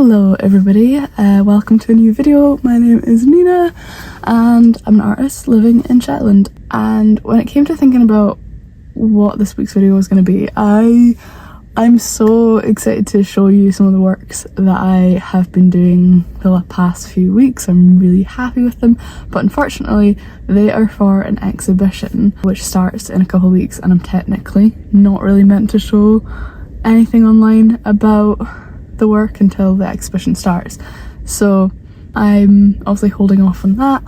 Hello everybody, welcome to a new video. My name is Nina and I'm an artist living in Shetland, and when it came to thinking about what this week's video was going to be, I'm so excited to show you some of the works that I have been doing the past few weeks. I'm really happy with them, but unfortunately they are for an exhibition which starts in a couple of weeks, and I'm technically not really meant to show anything online about the work until the exhibition starts. So I'm obviously holding off on that,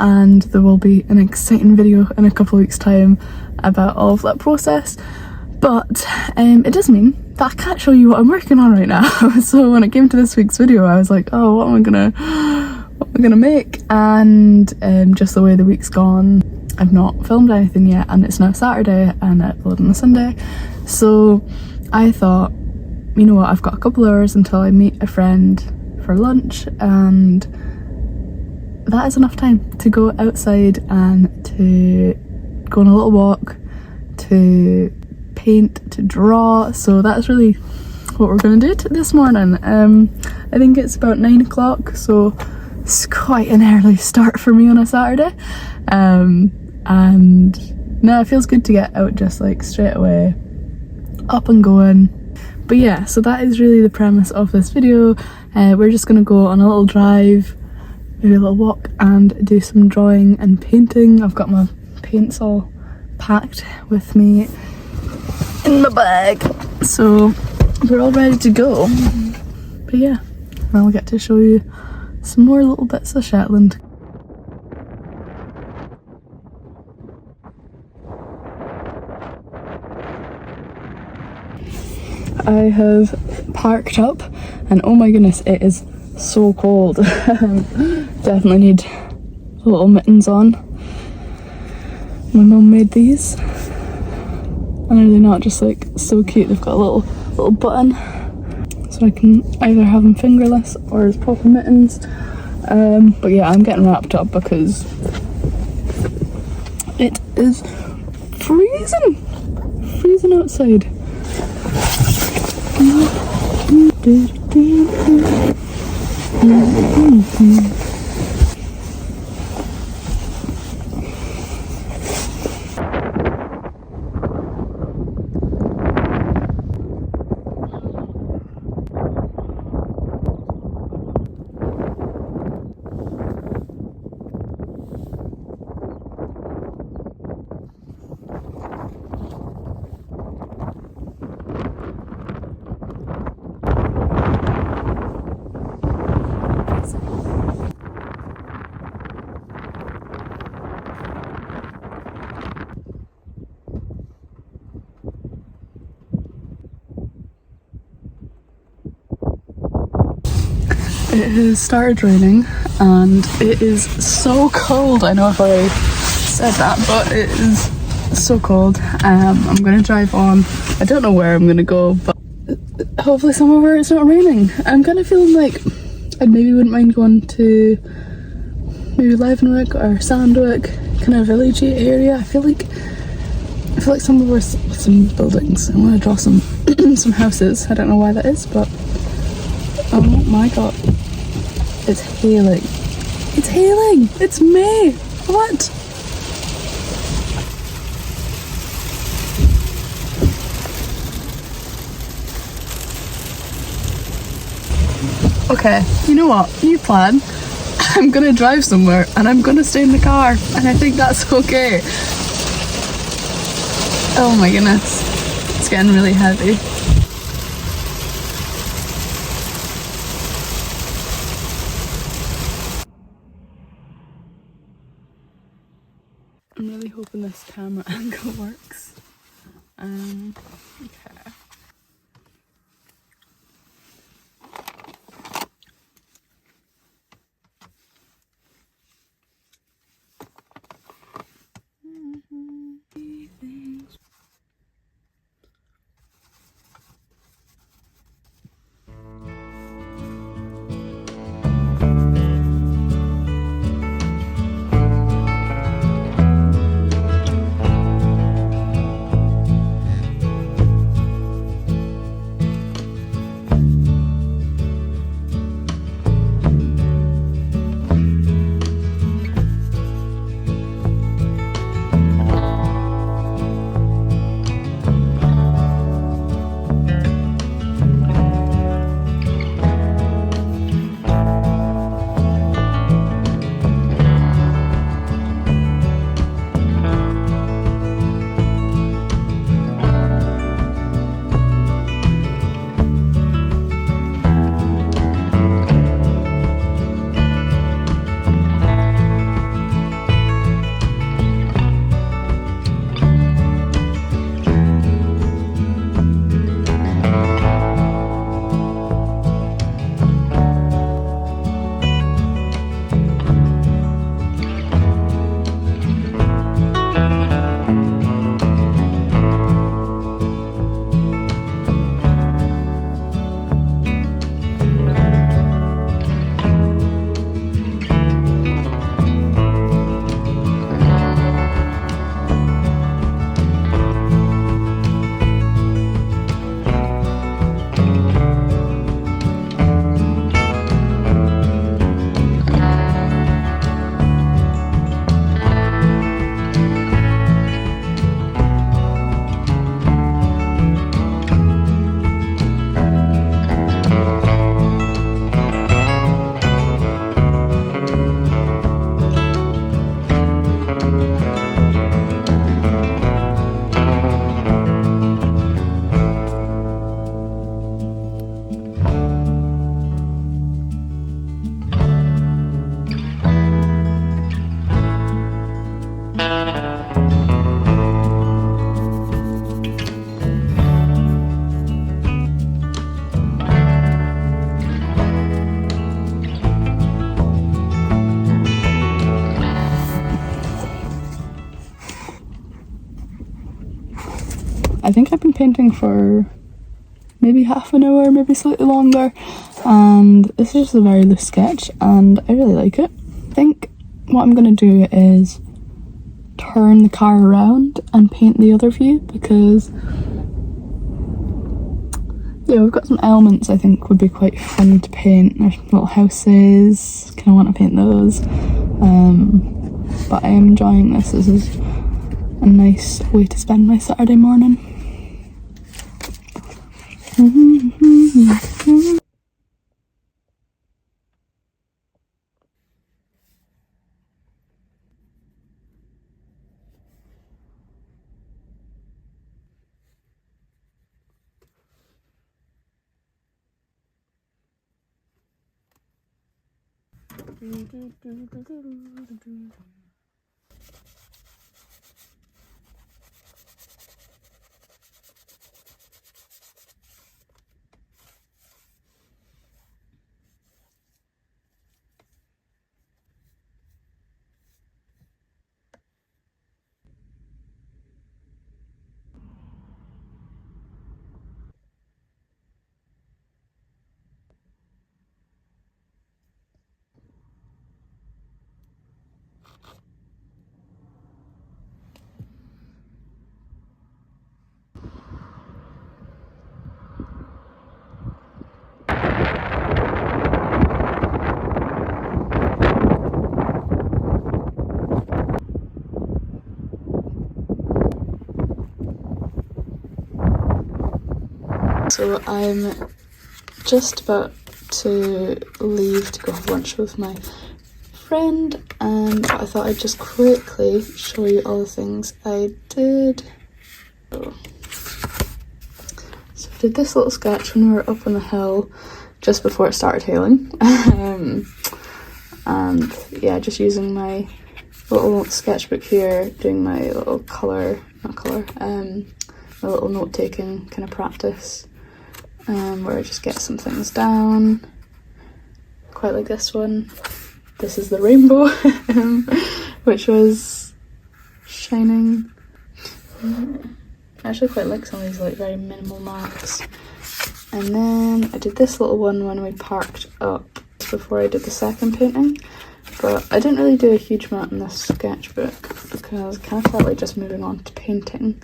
and there will be an exciting video in a couple of weeks time about all of that process. But it does mean that I can't show you what I'm working on right now. So when it came to this week's video, I was like, oh, what am I gonna make? And just the way the week's gone, I've not filmed anything yet, and it's now Saturday and I upload on a Sunday. So I thought, you know what, I've got a couple hours until I meet a friend for lunch, and that is enough time to go outside and to go on a little walk, to paint, to draw. So that's really what we're going to do this morning. I think it's about 9 o'clock, so it's quite an early start for me on a Saturday. And no, it feels good to get out just like straight away, up and going. But yeah, so that is really the premise of this video. We're just going to go on a little drive, maybe a little walk, and do some drawing and painting. I've got my paints all packed with me in my bag, so we're all ready to go. But yeah, I'll get to show you some more little bits of Shetland. I have parked up, and oh my goodness, it is so cold. Definitely need little mittens on. My mum made these, and are they not just like so cute? They've got a little button, so I can either have them fingerless or as proper mittens. But yeah, I'm getting wrapped up because it is freezing outside. It has started raining and it is so cold. I know I've already said that, but it is so cold. I'm going to drive on. I don't know where I'm going to go, but hopefully somewhere where it's not raining. I'm kind of feeling like I maybe wouldn't mind going to maybe Leavenwick or Sandwick, kind of villagey area. I feel like somewhere with some buildings. I want to draw some some houses. I don't know why that is, but oh my god. It's hailing. It's hailing! It's May! What? Okay, you know what? New plan. I'm gonna drive somewhere and I'm gonna stay in the car, and I think that's okay. Oh my goodness. It's getting really heavy. I'm really hoping this camera angle works. Okay. I think I've been painting for maybe half an hour, maybe slightly longer, and this is just a very loose sketch and I really like it. I think what I'm going to do is turn the car around and paint the other view, because yeah, we've got some elements I think would be quite fun to paint. There's little houses, kind of want to paint those, but I am enjoying this. This is a nice way to spend my Saturday morning. So I'm just about to leave to go have lunch with my friend, but I thought I'd just quickly show you all the things I did. So I did this little sketch when we were up on the hill just before it started hailing. And yeah, just using my little sketchbook here, doing my little my little note-taking kind of practice, where I just get some things down. Quite like this one. This is the rainbow, which was shining. I actually quite like some of these like very minimal marks. And then I did this little one when we parked up before I did the second painting, but I didn't really do a huge amount in this sketchbook because I kind of felt like just moving on to painting.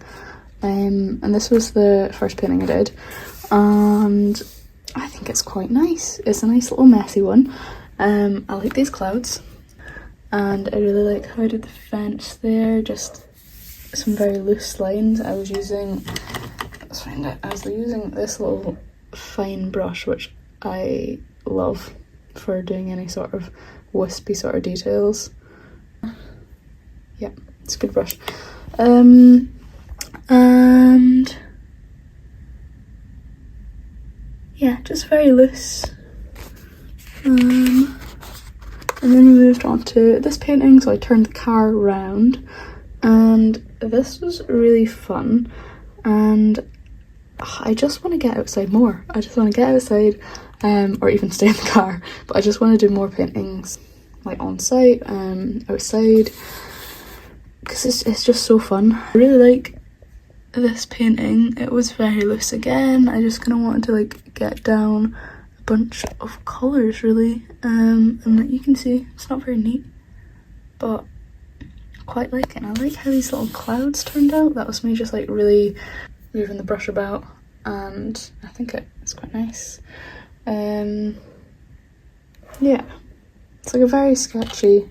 And this was the first painting I did, and I think it's quite nice. It's a nice little messy one. I like these clouds, and I really like how I did the fence there, just some very loose lines. I was using this little fine brush, which I love for doing any sort of wispy sort of details. Yeah, it's a good brush. And yeah, just very loose. And then we moved on to this painting, so I turned the car around, and this was really fun, and I just want to get outside more. I just want to get outside, or even stay in the car, but I just want to do more paintings like on site, outside, because it's just so fun. I really like this painting. It was very loose again. I just kind of wanted to like get down a bunch of colours really, and like you can see it's not very neat, but I quite like it. And I like how these little clouds turned out. That was me just like really moving the brush about, and I think it's quite nice. Yeah, it's like a very sketchy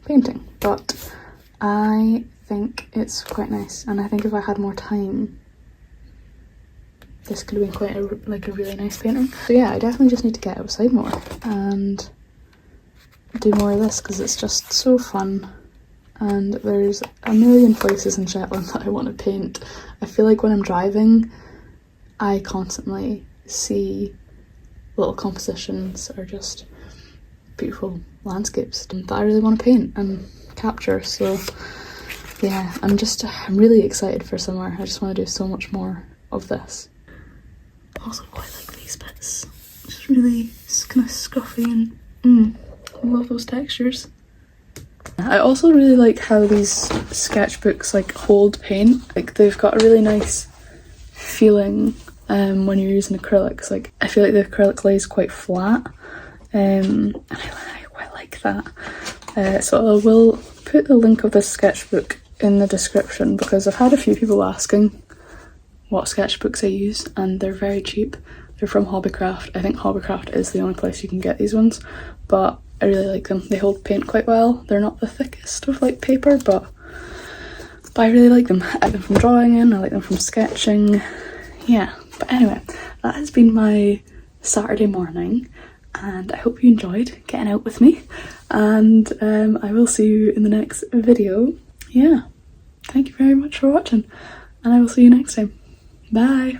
painting, but I think it's quite nice, and I think if I had more time this could have been quite a really nice painting. So yeah, I definitely just need to get outside more and do more of this because it's just so fun, and there's a million places in Shetland that I want to paint. I feel like when I'm driving I constantly see little compositions or just beautiful landscapes that I really want to paint and capture. So yeah, I'm really excited for summer. I just want to do so much more of this. I also quite like these bits. Just really kind of scruffy and I love those textures. I also really like how these sketchbooks like hold paint. Like they've got a really nice feeling when you're using acrylics. Like I feel like the acrylic lays quite flat, and I quite like that. So I will put the link of this sketchbook in the description because I've had a few people asking what sketchbooks I use and they're very cheap. They're from Hobbycraft. I think Hobbycraft is the only place you can get these ones, but I really like them. They hold paint quite well. They're not the thickest of like paper, but I really like them. I like them from drawing in, I like them from sketching. Yeah, but anyway, that has been my Saturday morning and I hope you enjoyed getting out with me, and I will see you in the next video. Yeah, thank you very much for watching and I will see you next time. Bye!